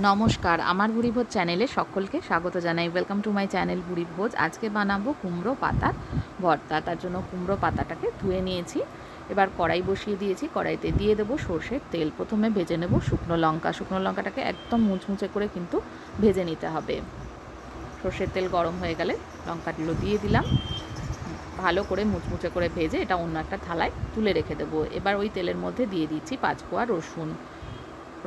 নমস্কার, আমার বুড়িভোজ চ্যানেলে সকলকে স্বাগত জানাই। ওয়েলকাম টু মাই চ্যানেল বুড়িভোজ। আজকে বানাবো কুমড়ো পাতার ভর্তা। তার জন্য কুমড়ো পাতাটাকে ধুয়ে নিয়েছি। এবার কড়াই বসিয়ে দিয়েছি। কড়াইতে দিয়ে দেবো সর্ষের তেল। প্রথমে ভেজে নেব শুকনো লঙ্কা। শুকনো লঙ্কাটাকে একদম মুচমুচে করে কিন্তু ভেজে নিতে হবে। সর্ষের তেল গরম হয়ে গেলে লঙ্কাগুলো দিয়ে দিলাম। ভালো করে মুচমুচে করে ভেজে এটা অন্য একটা থালায় তুলে রেখে দেবো। এবার ওই তেলের মধ্যে দিয়ে দিচ্ছি 5 কোয়া রসুন।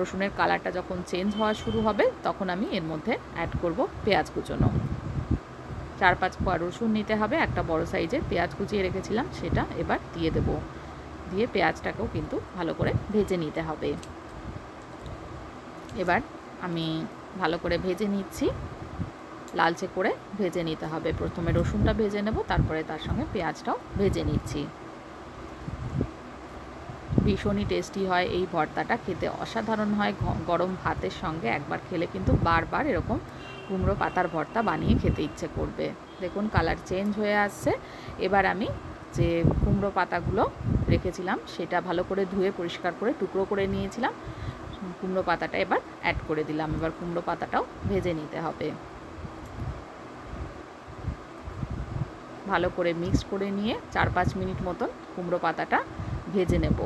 রসুনের কালারটা যখন চেঞ্জ হওয়া শুরু হবে তখন আমি এর মধ্যে অ্যাড করব পেঁয়াজ কুচোনো। 4-5 কোয়া রসুন নিতে হবে। একটা বড় সাইজের পেঁয়াজ কুচিয়ে রেখেছিলাম, সেটা এবার দিয়ে দেব। দিয়ে পেঁয়াজটাকেও কিন্তু ভালো করে ভেজে নিতে হবে। এবার আমি ভালো করে ভেজে নিচ্ছি। লালচে করে ভেজে নিতে হবে। প্রথমে রসুনটা ভেজে নেব, তারপরে তার সঙ্গে পেঁয়াজটাও ভেজে নিচ্ছি। ভীষণই টেস্টি হয় এই ভর্তাটা, খেতে অসাধারণ হয়। গরম ভাতের সঙ্গে একবার খেলে কিন্তু বারবার এরকম কুমড়ো পাতার ভর্তা বানিয়ে খেতে ইচ্ছে করবে। দেখুন কালার চেঞ্জ হয়ে আসছে। এবার আমি যে কুমড়ো পাতাগুলো রেখেছিলাম সেটা ভালো করে ধুয়ে পরিষ্কার করে টুকরো করে নিয়েছিলাম, কুমড়ো পাতাটা এবার অ্যাড করে দিলাম। এবার কুমড়ো পাতাটাও ভেজে নিতে হবে। ভালো করে মিক্স করে নিয়ে 4-5 মিনিট মতন কুমড়ো পাতাটা ভেজে নেব।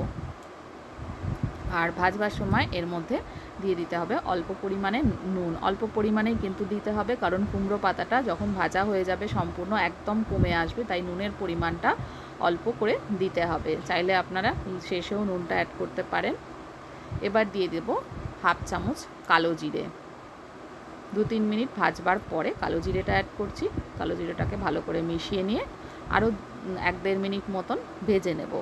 আর ভাজবার সময় এর মধ্যে দিয়ে দিতে হবে অল্প পরিমাণে নুন। অল্প পরিমাণেই কিন্তু দিতে হবে, কারণ কুমড়ো পাতাটা যখন ভাজা হয়ে যাবে সম্পূর্ণ একদম কমে আসবে, তাই নুনের পরিমাণটা অল্প করে দিতে হবে। চাইলে আপনারা শেষেও নুনটা অ্যাড করতে পারেন। এবার দিয়ে দেব 1/2 চামচ কালো জিরে। 2-3 মিনিট ভাজবার পরে কালো জিরেটা অ্যাড করছি। কালো জিরেটাকে ভালো করে মিশিয়ে নিয়ে আরও 1-1.5 মিনিট মতন ভেজে নেব।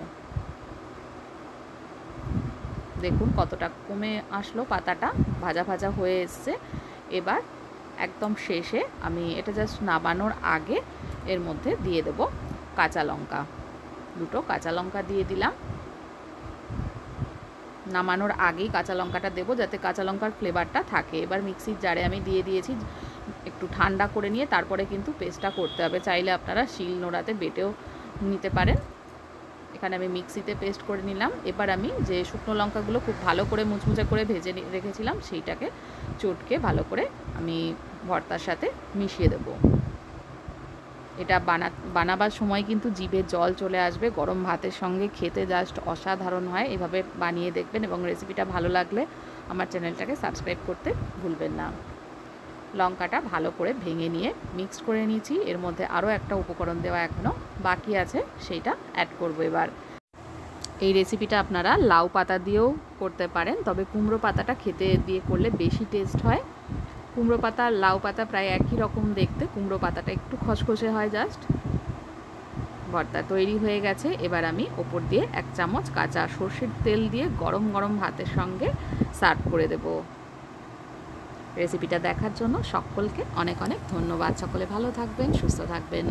দেখুন কতটা কমে আসলো, পাতাটা ভাজা ভাজা হয়ে এসছে। এবার একদম শেষে আমি এটা জাস্ট নামানোর আগে এর মধ্যে দিয়ে দেব কাঁচা লঙ্কা। 2টো কাঁচা লঙ্কা দিয়ে দিলাম। নামানোর আগেই কাঁচা লঙ্কাটা দেবো যাতে কাঁচা লঙ্কার ফ্লেভারটা থাকে। এবার মিক্সির জারে আমি দিয়ে দিয়েছি। একটু ঠান্ডা করে নিয়ে তারপরে কিন্তু পেস্টটা করতে হবে। চাইলে আপনারা শিল নোড়াতে বেটেও নিতে পারেন। এখানে আমি মিক্সিতে পেস্ট করে নিলাম। এবার আমি যে শুকনো লঙ্কাগুলো খুব ভালো করে মুচমুচে করে ভেজে রেখেছিলাম সেইটাকে চটকে ভালো করে আমি ভর্তার সাথে মিশিয়ে দেব। এটা বানাবার সময় কিন্তু জিভে জল চলে আসবে। গরম ভাতের সঙ্গে খেতে জাস্ট অসাধারণ হয়। এভাবে বানিয়ে দেখবেন এবং রেসিপিটা ভালো লাগলে আমার চ্যানেলটাকে সাবস্ক্রাইব করতে ভুলবেন না। লঙ্কাটা ভালো করে ভেঙে নিয়ে মিক্সড করে নিয়েছি। এর মধ্যে আরও একটা উপকরণ দেওয়া এখনও বাকি আছে, সেইটা অ্যাড করব এবার। এই রেসিপিটা আপনারা লাউ পাতা দিয়েও করতে পারেন, তবে কুমড়ো পাতাটা খেতে দিয়ে করলে বেশি টেস্ট হয়। কুমড়ো পাতা আর লাউ পাতা প্রায় একই রকম দেখতে, কুমড়ো পাতাটা একটু খসখসে হয় জাস্ট। ভর্তা তৈরি হয়ে গেছে। এবার আমি ওপর দিয়ে 1 চামচ কাঁচা সর্ষের তেল দিয়ে গরম গরম ভাতের সঙ্গে সার্ভ করে দেব। রেসিপিটা দেখার জন্য সকলকে অনেক অনেক ধন্যবাদ। সকলে ভালো থাকবেন, সুস্থ থাকবেন।